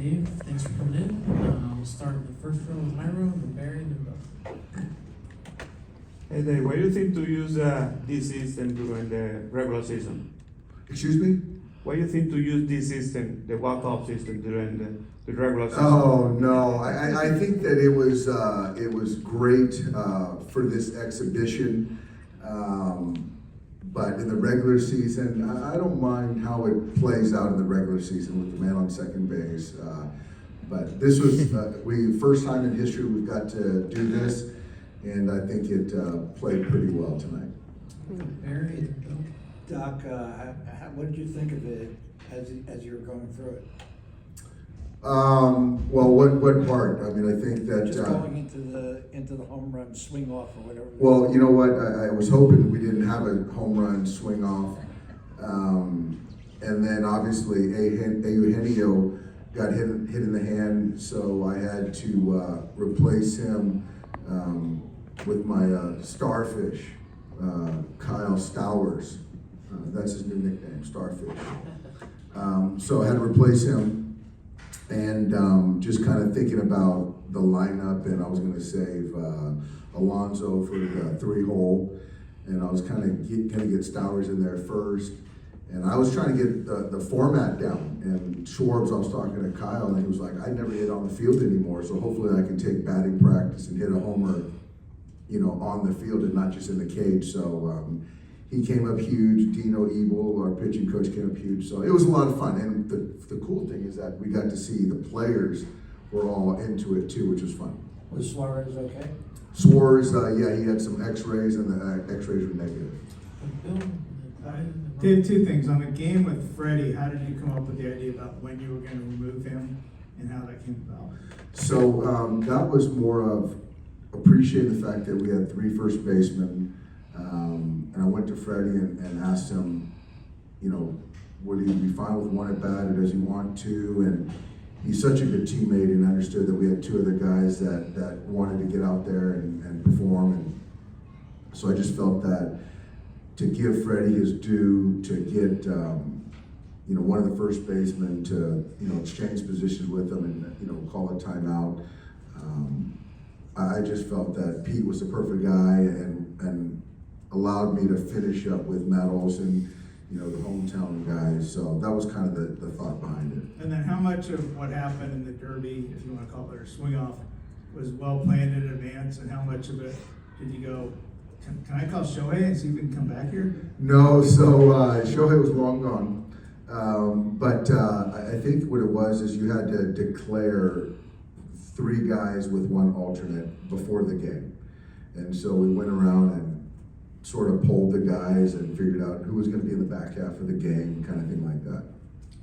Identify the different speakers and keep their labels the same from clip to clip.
Speaker 1: Dave, thanks for coming in. We'll start in the first row with Myro, then Barry, then Bill.
Speaker 2: Hey Dave, why do you think to use this system during the regular season?
Speaker 3: Excuse me?
Speaker 2: Why do you think to use this system, the walk-off system during the regular season?
Speaker 3: Oh, no, I think that it was great, for this exhibition. But in the regular season, I don't mind how it plays out in the regular season with the man on second base. But this was, first time in history we've got to do this, and I think it played pretty well tonight.
Speaker 1: Barry, then Bill.
Speaker 4: Doc, what did you think of it as you were going through it?
Speaker 3: Well, what part? I mean, I think that.
Speaker 4: Just going into the home run swing off or whatever.
Speaker 3: Well, you know what? I was hoping we didn't have a home run swing off. And then obviously Eugenio got hit in the hand, so I had to replace him with my starfish, Kyle Stowers. That's his new nickname, Starfish. So I had to replace him. And just kind of thinking about the lineup, and I was going to save Alonso for the 3-hole, and I was kind of going to get Stowers in there first. And I was trying to get the format down. And Schwartz, I was talking to Kyle, and he was like, "I never hit on the field anymore, so hopefully I can take batting practice and hit a homer, you know, on the field and not just in the cage." So he came up huge. Dino Ebel, our pitching coach, came up huge. So it was a lot of fun. And the cool thing is that we got to see the players were all into it too, which was fun.
Speaker 4: Was Suarez okay?
Speaker 3: Suarez, yeah, he had some X-rays, and the X-rays were negative.
Speaker 1: Bill, then Brian, then Ron.
Speaker 5: Dave, two things. On the game with Freddie, how did you come up with the idea about when you were going to remove him and how that came about?
Speaker 3: So that was more of appreciating the fact that we had 3 first basemen. And I went to Freddie and asked him, you know, would he be fine with 1 at bat, or does he want to? And he's such a good teammate, and understood that we had 2 other guys that wanted to get out there and perform. And so I just felt that to give Freddie his due, to get you know, one of the first basemen to, you know, exchange positions with him and, you know, call a timeout. I just felt that Pete was the perfect guy and allowed me to finish up with Matt Olson, you know, the hometown guys. So that was kind of the thought behind it.
Speaker 5: And then how much of what happened in the Derby, if you want to call it, or swing off, was well planned in advance, and how much of it did you go, can I call Shohei and see if we can come back here?
Speaker 3: No, so Shohei was long gone. But I think what it was is you had to declare 3 guys with 1 alternate before the game. And so we went around and sort of polled the guys and figured out who was going to be in the back half of the game, kind of thing like that.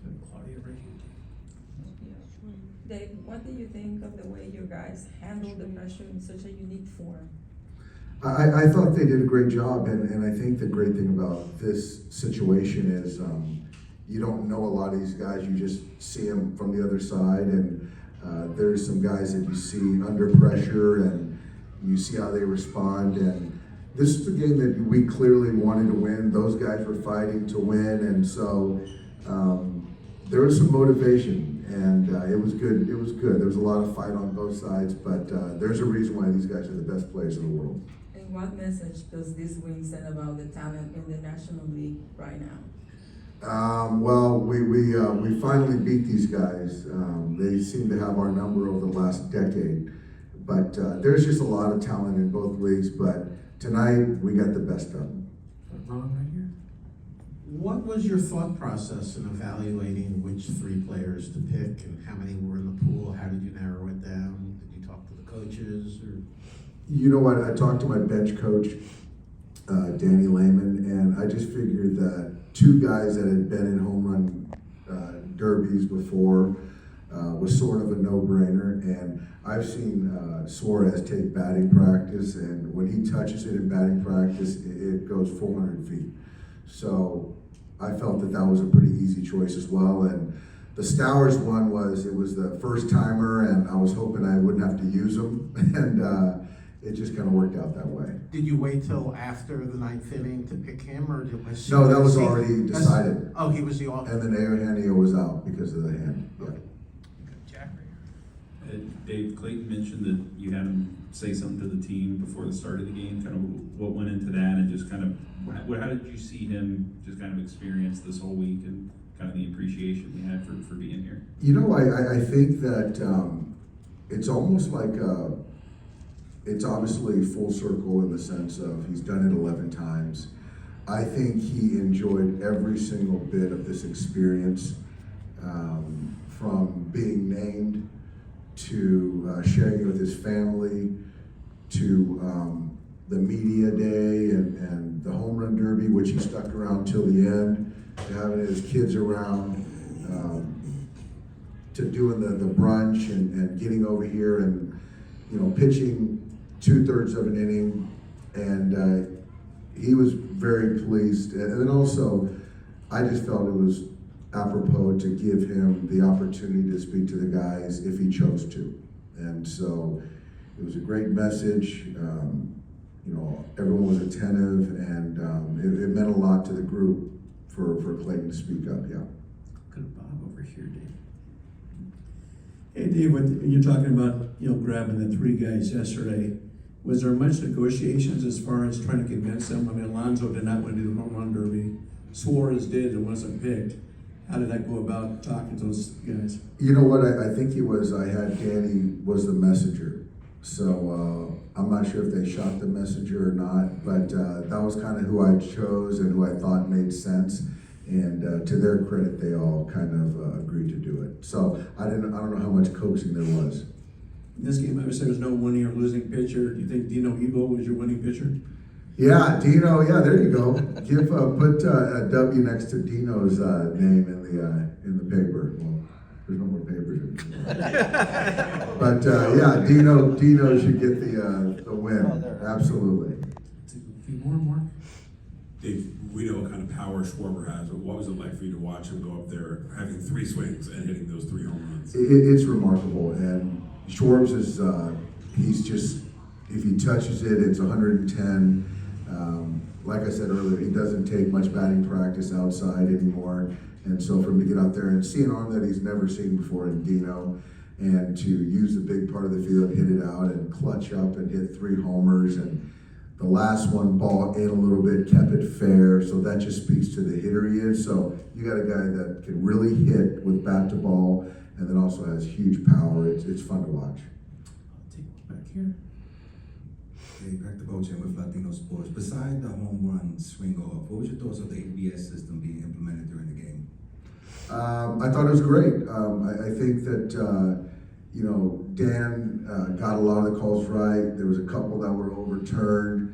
Speaker 1: Then Claudia, right here.
Speaker 6: Dave, what do you think of the way your guys handled the pressure in such a unique form?
Speaker 3: I thought they did a great job, and I think the great thing about this situation is you don't know a lot of these guys. You just see them from the other side, and there's some guys that you see under pressure, and you see how they respond. And this is a game that we clearly wanted to win. Those guys were fighting to win, and so there was some motivation, and it was good. It was good. There was a lot of fight on both sides, but there's a reason why these guys are the best players in the world.
Speaker 6: And what message does this win send about the talent in the National League right now?
Speaker 3: Well, we finally beat these guys. They seem to have our number over the last decade, but there's just a lot of talent in both leagues. But tonight we got the best of them.
Speaker 1: Ron, right here.
Speaker 7: What was your thought process in evaluating which 3 players to pick, and how many were in the pool? How did you narrow it down? Did you talk to the coaches? Or?
Speaker 3: You know what? I talked to my bench coach, Danny Lehman, and I just figured that 2 guys that had been in home run derbies before was sort of a no-brainer. And I've seen Suarez take batting practice, and when he touches it in batting practice, it goes 400 feet. So I felt that was a pretty easy choice as well. And the Stowers one was the first timer, and I was hoping I wouldn't have to use him, and it just kind of worked out that way.
Speaker 7: Did you wait till after the 9th inning to pick him, or did I
Speaker 3: No, that was already decided.
Speaker 7: Oh, he was the off.
Speaker 3: And then Eugenio was out because of the hand. Yeah.
Speaker 7: Jeff?
Speaker 8: Dave, Clayton mentioned that you had him say something to the team before the start of the game. Kind of what went into that, and just kind of how did you see him just kind of experience this whole week, and kind of the appreciation he had for being here?
Speaker 3: You know, I think that it's almost like it's obviously full circle in the sense of he's done it 11 times. I think he enjoyed every single bit of this experience, from being named to sharing it with his family to the media day and the home run derby, which he stuck around till the end, to having his kids around, to doing the brunch and getting over here and, you know, pitching 2/3 of an inning. And he was very pleased. And then also, I just felt it was apropos to give him the opportunity to speak to the guys if he chose to. And so it was a great message. You know, everyone was attentive, and it meant a lot to the group for Clayton to speak up, yeah.
Speaker 1: Good Bob over here, Dave.
Speaker 9: Hey Dave, when you're talking about, you know, grabbing the 3 guys yesterday, was there much negotiations as far as trying to convince them? I mean, Alonso did not want to do the home run derby. Suarez did and wasn't picked. How did that go about talking to those guys?
Speaker 3: You know what, I think I had Danny was the messenger. So I'm not sure if they shot the messenger or not, but that was kind of who I chose and who I thought made sense. And to their credit, they all kind of agreed to do it. So I don't know how much coaxing there was.
Speaker 9: In this game, obviously, there was no winning or losing pitcher. Do you think Dino Ebo was your winning pitcher?
Speaker 3: Yeah, Dino. Yeah, there you go. Put a W next to Dino's name in the paper. Well, there's no more papers. But yeah, Dino should get the win. Absolutely.
Speaker 1: A few more, Mark.
Speaker 10: Dave, we know what kind of power Schwarber has, but what was it like for you to watch him go up there, having 3 swings and hitting those 3 home runs?
Speaker 3: It's remarkable, and Schwarber is he's just, if he touches it, it's 110. Like I said earlier, he doesn't take much batting practice outside anymore, and so for him to get out there and see an arm that he's never seen before in Dino, and to use the big part of the field, hit it out, and clutch up and hit 3 homers, and the last one ball in a little bit, kept it fair, so that just speaks to the hitter he is. So you got a guy that can really hit with bat to ball, and then also has huge power. It's fun to watch.
Speaker 1: I'll take it back here.
Speaker 11: Hey, Dr. Bochan with Latino Sports. Besides the home run swing off, what was your thoughts of the ABS system being implemented during the game?
Speaker 3: I thought it was great. I think that, you know, Dan got a lot of the calls right. There was a couple that were overturned.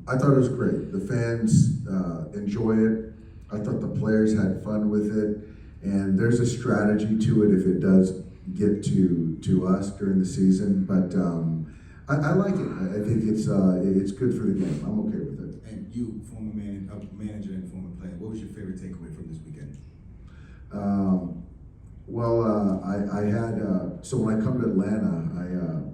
Speaker 3: I thought it was great. The fans enjoy it. I thought the players had fun with it. And there's a strategy to it if it does get to us during the season. But I like it. I think it's good for the game. I'm okay with it.
Speaker 11: And you, former manager and former player, what was your favorite takeaway from this weekend?
Speaker 3: I had, so when I come to Atlanta,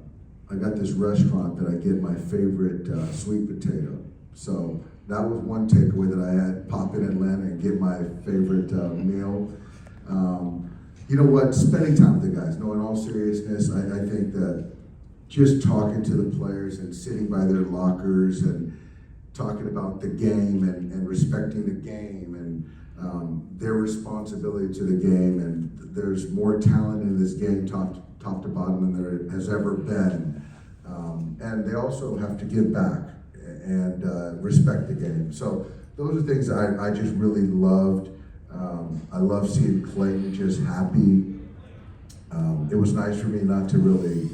Speaker 3: I got this restaurant that I get my favorite sweet potato. So that was one takeaway that I had, pop in Atlanta and get my favorite meal. You know what, spending time with the guys, no, in all seriousness, I think that just talking to the players and sitting by their lockers and talking about the game and respecting the game and their responsibility to the game, and there's more talent in this game top to bottom than there has ever been. And they also have to give back and respect the game. So those are things I just really loved. I love seeing Clayton just happy. It was nice for me not to really,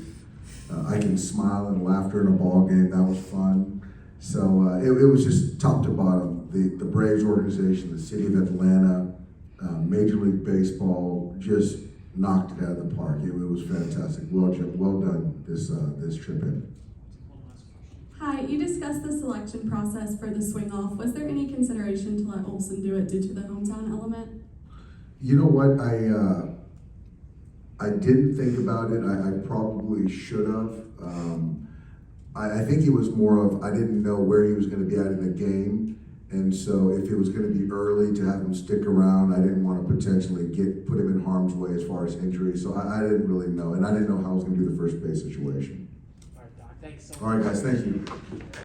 Speaker 3: I can smile and laughter in a ball game. That was fun. So it was just top to bottom. The Braves organization, the city of Atlanta, Major League Baseball just knocked it out of the park. It was fantastic. Well done this trip in.
Speaker 12: Hi, you discussed the selection process for the swing off. Was there any consideration to let Olson do it due to the hometown element?
Speaker 3: You know what, I didn't think about it. I probably should have. I think it was more of, I didn't know where he was going to be at in the game, And so if it was gonna be early to have him stick around, I didn't wanna potentially put him in harm's way as far as injury. So I didn't really know, and I didn't know how I was gonna do the first base situation.
Speaker 1: All right, Doc, thanks so much.
Speaker 3: All right, guys, thank you.